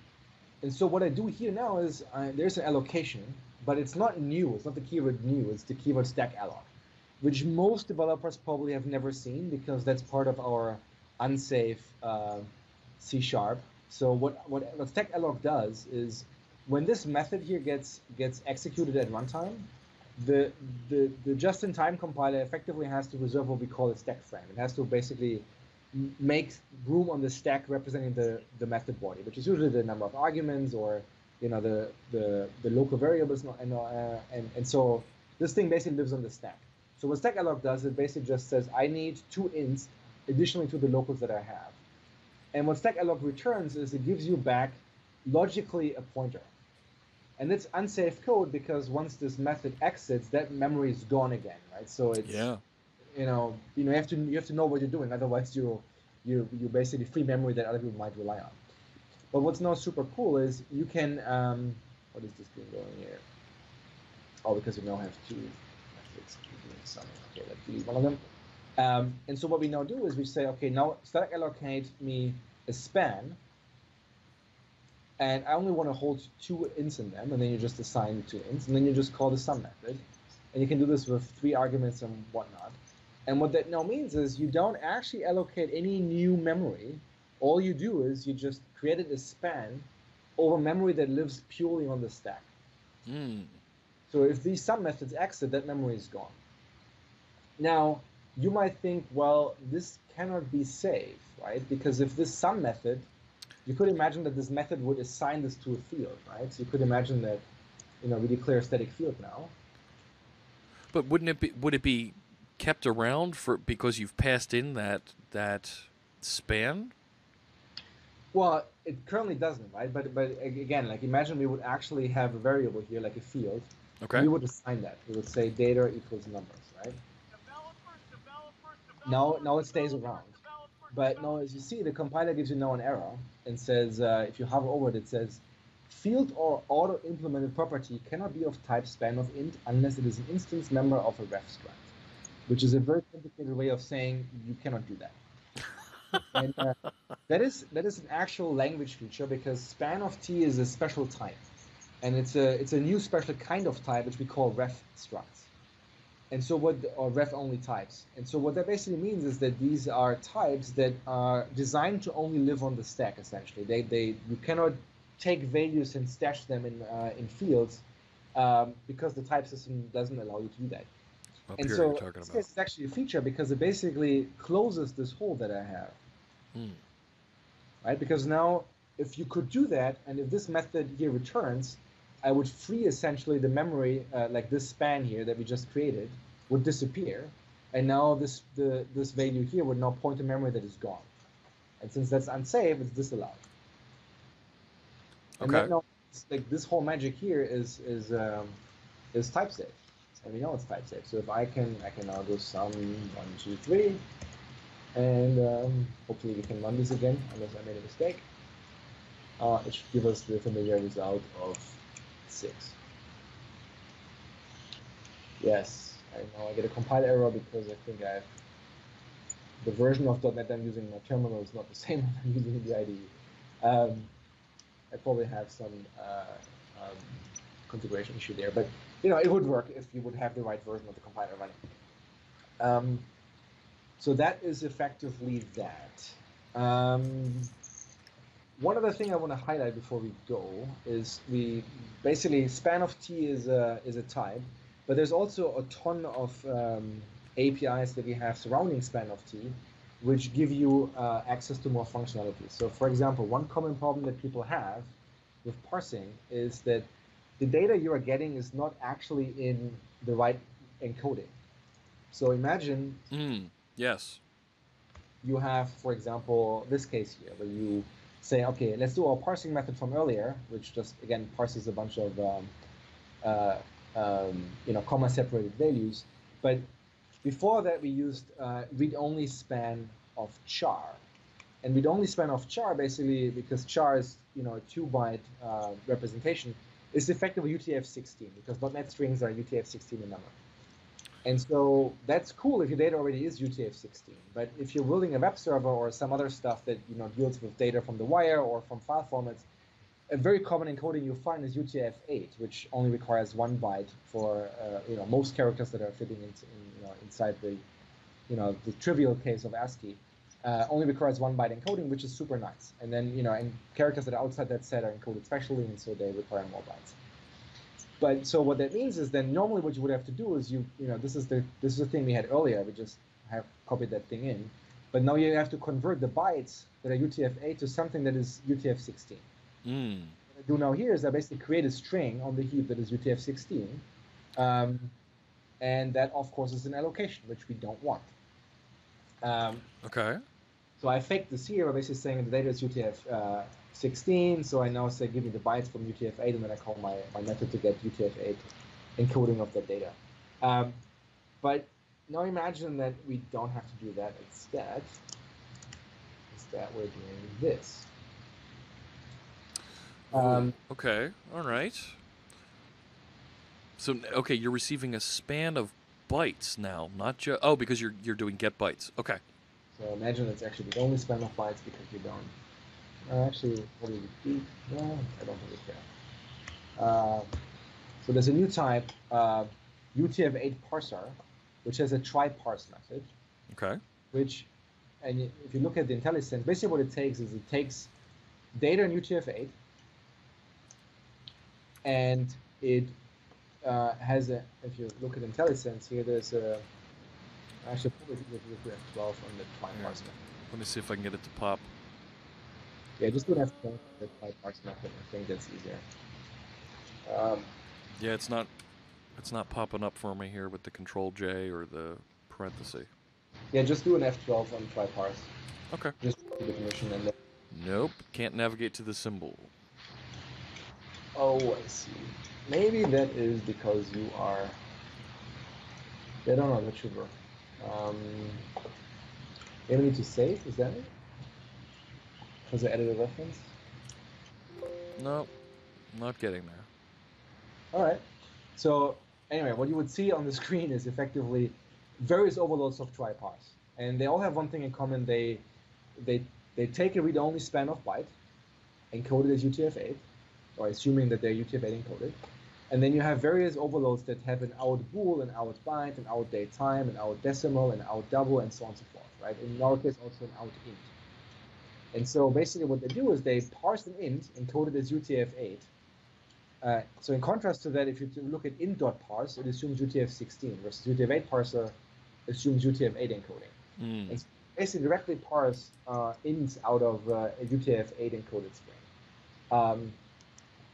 so what I do here now is there's an allocation, but it's not new. It's not the keyword new. It's the keyword stack alloc, which most developers probably have never seen because that's part of our unsafe C#. So what stack alloc does is when this method here gets executed at runtime, the just-in-time compiler effectively has to reserve what we call a stack frame. It has to basically make room on the stack representing the method body, which is usually the number of arguments or the local variables, and so this thing basically lives on the stack. So what stack alloc does, it basically just says I need 2 ints additionally to the locals that I have. And what stack alloc returns is it gives you back logically a pointer. And it's unsafe code because once this method exits, that memory is gone again, right? So it's you have to know what you're doing, otherwise you basically free memory that other people might rely on. But what's now super cool is you can what is this thing going here? Oh, because you now have 2 methods doing something. Okay, let's delete one of them. And so what we now do is we say, okay, now stack allocate me a span, and I only want to hold 2 ints in them, and then you just assign 2 ints, and then you just call the sum method, and you can do this with 3 arguments and whatnot. And what that now means is you don't actually allocate any new memory. All you do is you just created a span over memory that lives purely on the stack. So if these sum methods exit, that memory is gone. Now, you might think, well, this cannot be safe, right? Because if this sum method, you could imagine that this method would assign this to a field, right? So you could imagine that, we declare a static field now. But would it be kept around because you've passed in that span? Well, it currently doesn't, right? But again, like imagine we would actually have a variable here, like a field. Okay. We would assign that. We would say data equals numbers, right? Now it stays around. But now, as you see, the compiler gives you now an error and says, if you hover over it, it says, field or auto-implemented property cannot be of type span of int unless it is an instance member of a ref struct, which is a very complicated way of saying you cannot do that. And that is an actual language feature because span of t is a special type, and it's a new special kind of type which we call ref structs. And so or ref only types. And so what that basically means is that these are types that are designed to only live on the stack. Essentially, you cannot take values and stash them in fields because the type system doesn't allow you to do that. And so it's actually a feature because it basically closes this hole that I have. Right? Because now, if you could do that, and if this method here returns, I would free essentially the memory, like this span here that we just created, would disappear, and now this value here would now point to memory that is gone. And since that's unsafe, it's disallowed. And that now, like this whole magic here is type safe, and we know it's type safe. So if I can now do sum 1, 2, 3, and hopefully we can run this again unless I made a mistake. It should give us the familiar result of 6. Yes, I know I get a compile error because I think the version of .NET I'm using in my terminal is not the same one I'm using in the IDE. I probably have some configuration issue there, but it would work if you would have the right version of the compiler running. So that is effectively that. One other thing I want to highlight before we go is we basically span of t is a type, but there's also a ton of APIs that we have surrounding span of t, which give you access to more functionality. So for example, one common problem that people have with parsing is that the data you are getting is not actually in the right encoding. So imagine yes. you have, for example, this case here, where you say, okay, let's do our parsing method from earlier, which just, again, parses a bunch of comma-separated values. But before that, we used read-only span of char. And read-only span of char, basically, because char is a 2-byte representation, is effectively UTF-16, because .NET strings are UTF-16 in number. And so that's cool if your data already is UTF-16. But if you're building a web server or some other stuff that deals with data from the wire or from file formats, a very common encoding you'll find is UTF-8, which only requires 1 byte for most characters that are fitting inside the the trivial case of ASCII. Only requires 1 byte encoding, which is super nice. And then and characters that are outside that set are encoded specially, and so they require more bytes. But so what that means is then normally what you would have to do is this is the thing we had earlier. We just have copied that thing in, but now you have to convert the bytes that are UTF-8 to something that is UTF-16. What I do now here is I basically create a string on the heap that is UTF-16, and that of course is an allocation, which we don't want. Okay. So I fake this here by basically saying the data is UTF-16, so I now say give me the bytes from UTF-8, and then I call my method to get UTF-8 encoding of that data. But now imagine that we don't have to do that. Instead we're doing this. Okay, all right. So, okay, you're receiving a span of bytes now, not just... Oh, because you're doing get bytes. Okay. So imagine it's actually the only span of bytes because you don't... actually, what do you do? No, I don't really care. So there's a new type, UTF-8 parser, which has a try-parse method. Okay. Which, and if you look at the IntelliSense, basically what it takes is it takes data in UTF-8, and it has a, if you look at IntelliSense here, there's a, I should probably look at F12 on the try-parse method. Let me see if I can get it to pop. Yeah, just do an F12 on the try-parse method. I think that's easier. Yeah, it's not popping up for me here with the Control J or the parenthesis. Yeah, just do an F12 on try-parse. Okay. Just do the permission and then... Nope, can't navigate to the symbol. Oh, I see. Maybe that is because you are... I don't know, that should work. Maybe need to save, is that it? Because I added a reference? Nope, not getting there. All right. So anyway, what you would see on the screen is effectively various overloads of try-parse. And they all have one thing in common. They take a read-only span of byte, encoded as UTF-8, or assuming that they're UTF-8 encoded. And then you have various overloads that have an out bool, an out byte, an out date time, an out decimal, an out double, and so on and so forth, right? In our case, also an out int. And so basically what they do is they parse an int encoded as UTF-8. So in contrast to that, if you look at int.parse, it assumes UTF-16, versus UTF-8 parser assumes UTF-8 encoding. And so basically directly parse ints out of a UTF-8 encoded string.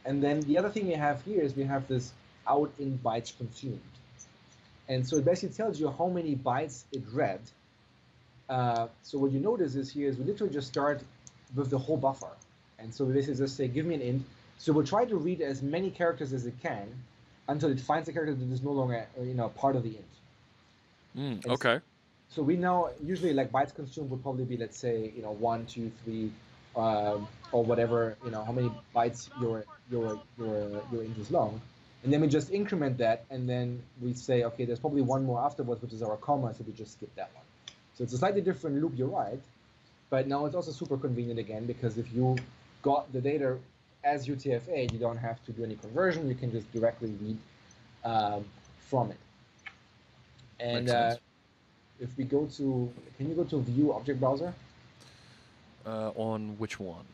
And then the other thing we have here is we have this out in bytes consumed. And so it basically tells you how many bytes it read. So what you notice is here is we literally just start with the whole buffer. And so we basically just say, give me an int. So we'll try to read as many characters as it can until it finds a character that is no longer part of the int. Okay. So we know usually like bytes consumed would probably be, let's say 1, 2, 3, or whatever, how many bytes your int is long, and then we just increment that, and then we say, okay, there's probably one more afterwards, which is our comma, so we just skip that one. So it's a slightly different loop, you're right, but now it's also super convenient again, because if you got the data as UTF-8, you don't have to do any conversion, you can just directly read from it. And if we go to, can you go to View Object Browser? On which one?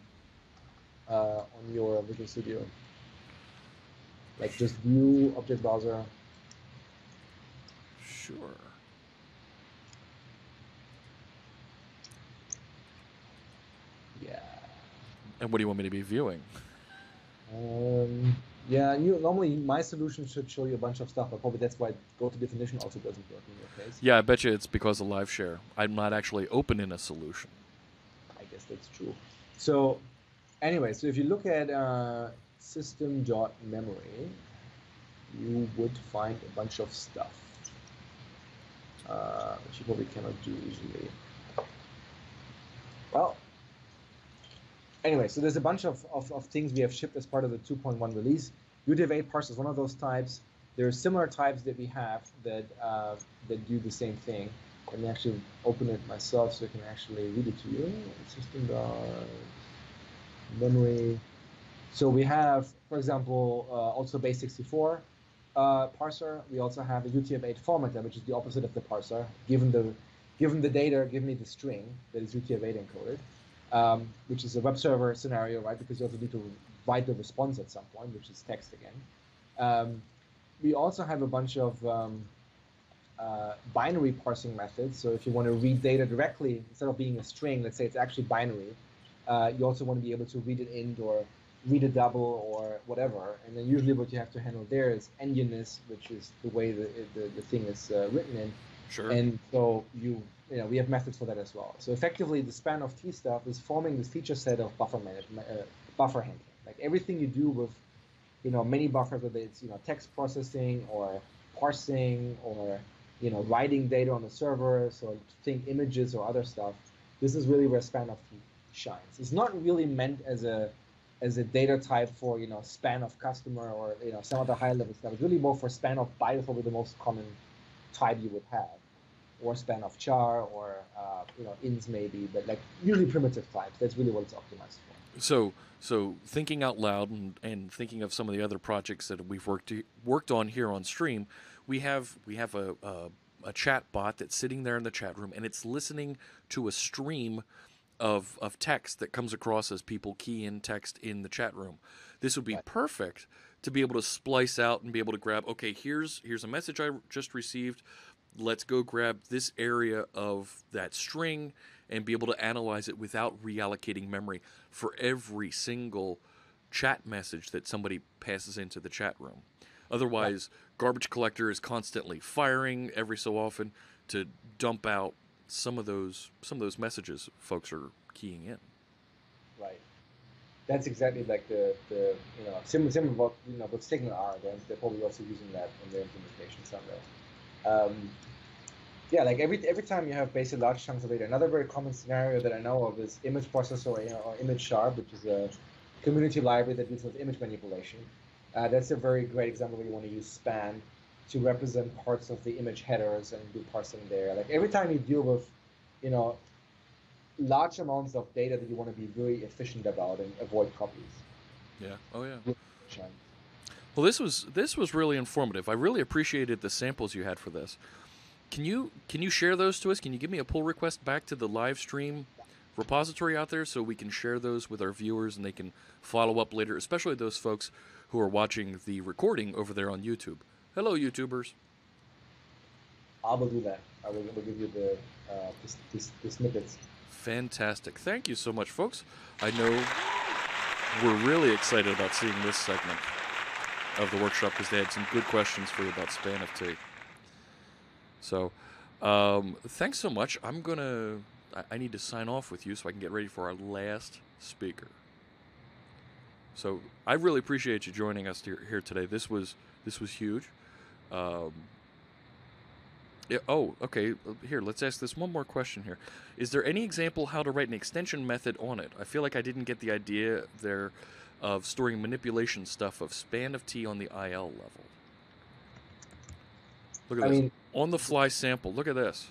On your Visual Studio. Like just View Object Browser. Sure. And what do you want me to be viewing? Yeah, normally my solution should show you a bunch of stuff, but probably that's why go to definition also doesn't work in your case. Yeah, I bet you it's because of live share. I'm not actually opening a solution. I guess that's true. So anyway, so if you look at system.memory, you would find a bunch of stuff, which you probably cannot do easily. Well, anyway, so there's a bunch of things we have shipped as part of the 2.1 release. UTF-8 parser is one of those types. There are similar types that we have that that do the same thing. Let me actually open it myself so I can actually read it to you. System.memory. So we have, for example, also base64 parser. We also have a UTF-8 formatter, which is the opposite of the parser. Given the data, give me the string that is UTF-8 encoded, which is a web server scenario, right? Because you also need to write the response at some point, which is text again. We also have a bunch of binary parsing methods. So if you want to read data directly, instead of being a string, let's say it's actually binary, you also want to be able to read it int or read a double or whatever. And then usually what you have to handle there is endianness, which is the way the thing is written in. Sure. And so we have methods for that as well. So effectively, the span of T stuff is forming this feature set of buffer handling. Like everything you do with many buffers, whether it's text processing or parsing or writing data on the server, so think images or other stuff. This is really where span of T shines. It's not really meant as a data type for span of customer or some other high level stuff. It's really more for span of byte is probably the most common type you would have, or span of char or ins maybe, but like usually primitive types. That's really what it's optimized for. So thinking out loud and thinking of some of the other projects that we've worked on here on stream, we have a chat bot that's sitting there in the chat room and it's listening to a stream of text that comes across as people key in text in the chat room. This would be perfect to be able to splice out and be able to grab, okay, here's a message I just received. Let's go grab this area of that string and be able to analyze it without reallocating memory for every single chat message that somebody passes into the chat room. Otherwise, garbage collector is constantly firing every so often to dump out some of those messages folks are keying in. Right. That's exactly like the similar what what Signal are. They're probably also using that in their implementation somewhere. Yeah, like every time you have basically large chunks of data. Another very common scenario that I know of is image processor or image sharp, which is a community library that deals with image manipulation. That's a very great example where you want to use span to represent parts of the image headers and do parsing there. Like every time you deal with, large amounts of data that you want to be very efficient about and avoid copies. Yeah. Oh yeah. Well, this was really informative. I really appreciated the samples you had for this. Can you share those to us? Can you give me a pull request back to the live stream repository out there so we can share those with our viewers and they can follow up later, especially those folks who are watching the recording over there on YouTube. Hello, YouTubers. I will do that. I will give you the snippets. Fantastic. Thank you so much, folks. I know we're really excited about seeing this segment of the workshop because they had some good questions for you about span of T. So, thanks so much. I need to sign off with you so I can get ready for our last speaker. So, I really appreciate you joining us here today. This was huge. Yeah, oh, okay. Here, let's ask this one more question here. Is there any example how to write an extension method on it? I feel like I didn't get the idea there of storing manipulation stuff of span of T on the IL level. Look at this. On-the-fly sample. Look at this.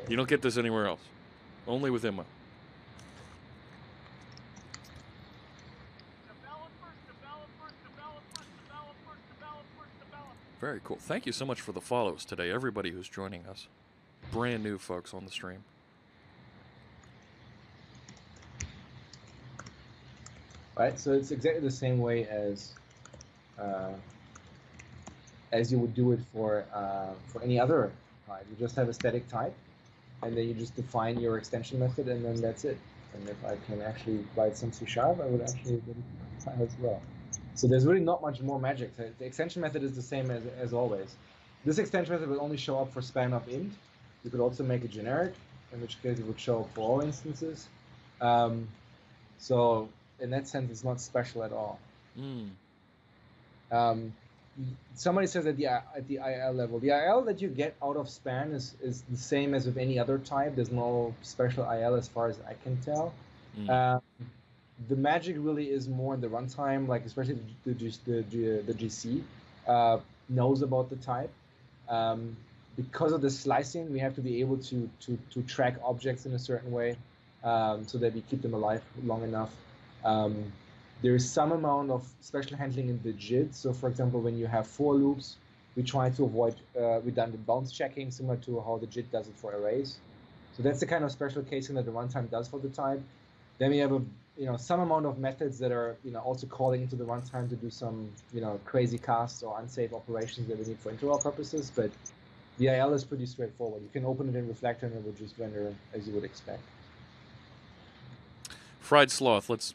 You don't get this anywhere else. Only with Immo. Very cool. Thank you so much for the follows today, everybody who's joining us. Brand new folks on the stream. Right, so it's exactly the same way as you would do it for any other type. You just have a static type, and then you just define your extension method, and then that's it. And if I can actually write some C#, I would actually do fine as well. So there's really not much more magic. The extension method is the same as always. This extension method will only show up for span of int. You could also make it generic, in which case it would show up for all instances. So in that sense, it's not special at all. Somebody says at the IL level, the IL that you get out of span is the same as with any other type. There's no special IL as far as I can tell. The magic really is more in the runtime, like especially the GC knows about the type. Because of the slicing, we have to be able to track objects in a certain way so that we keep them alive long enough. There is some amount of special handling in the JIT. So, for example, when you have for loops, we try to avoid redundant bounce checking, similar to how the JIT does it for arrays. So that's the kind of special casing that the runtime does for the type. Then we have some amount of methods that are also calling into the runtime to do some crazy casts or unsafe operations that we need for interop purposes. But the IL is pretty straightforward. You can open it in Reflector and it will just render as you would expect. Fried Sloth, let's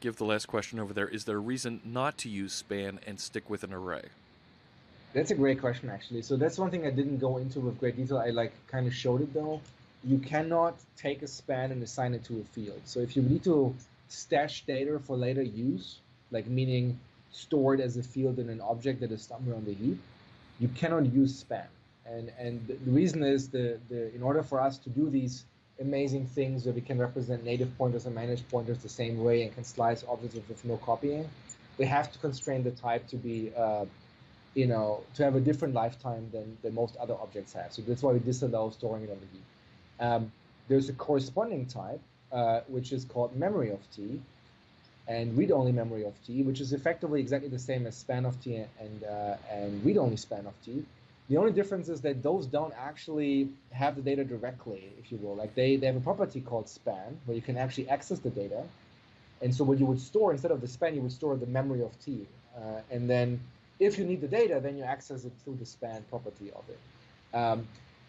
give the last question over there. Is there a reason not to use span and stick with an array? That's a great question, actually. So that's one thing I didn't go into with great detail. I kind of showed it though. You cannot take a span and assign it to a field. So if you need to stash data for later use, like meaning store it as a field in an object that is somewhere on the heap, you cannot use span. And the reason is in order for us to do these amazing things where we can represent native pointers and managed pointers the same way and can slice objects with no copying, we have to constrain the type to be to have a different lifetime than most other objects have. So that's why we disallow storing it on the heap. There's a corresponding type, which is called memory of T, and read-only memory of T, which is effectively exactly the same as span of T and read-only span of T. The only difference is that those don't actually have the data directly, if you will. Like they have a property called span, where you can actually access the data. And so what you would store, instead of the span, you would store the memory of T. And then if you need the data, then you access it through the span property of it.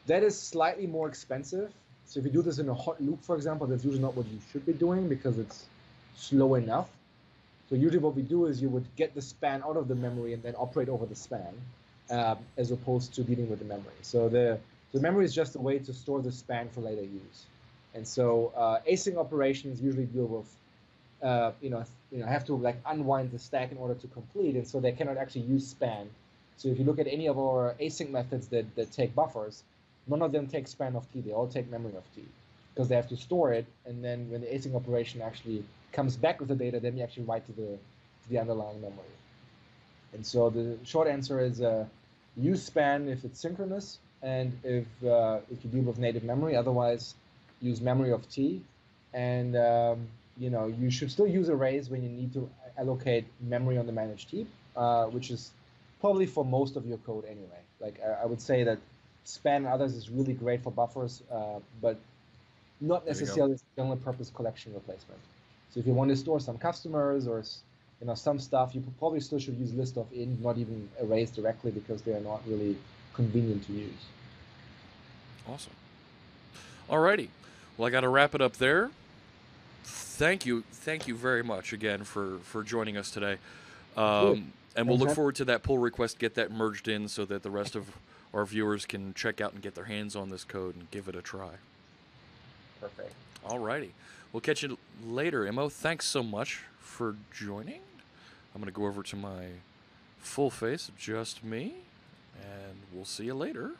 That is slightly more expensive. So if you do this in a hot loop, for example, that's usually not what you should be doing because it's slow enough. So usually what we do is you would get the span out of the memory and then operate over the span, as opposed to dealing with the memory. So the memory is just a way to store the span for later use. And so async operations usually deal with have to like unwind the stack in order to complete, and so they cannot actually use span. So if you look at any of our async methods that take buffers, none of them take span of T. They all take memory of T because they have to store it, and then when the async operation actually comes back with the data, then you actually write to the underlying memory. And so the short answer is use span if it's synchronous, and if you deal with native memory. Otherwise, use memory of T, and you should still use arrays when you need to allocate memory on the managed heap, which is probably for most of your code anyway. Like I would say that span and others is really great for buffers, but not necessarily as a general purpose collection replacement. So if you want to store some customers or some stuff, you probably still should use list of int, not even arrays directly, because they are not really convenient to use. Awesome. Alrighty. Well, I got to wrap it up there. Thank you very much again for joining us today. And we'll look forward to that pull request, get that merged in so that the rest of our viewers can check out and get their hands on this code and give it a try. Perfect. Alrighty. We'll catch you later, Immo. Thanks so much for joining. I'm going to go over to my full face, just me, and we'll see you later.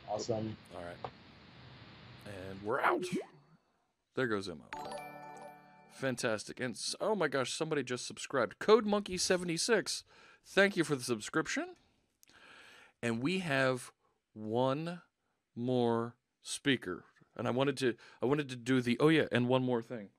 Awesome. All right. And we're out. There goes Immo. Fantastic. And oh my gosh, somebody just subscribed. CodeMonkey76. Thank you for the subscription. And we have one more speaker. And I wanted to do the and one more thing.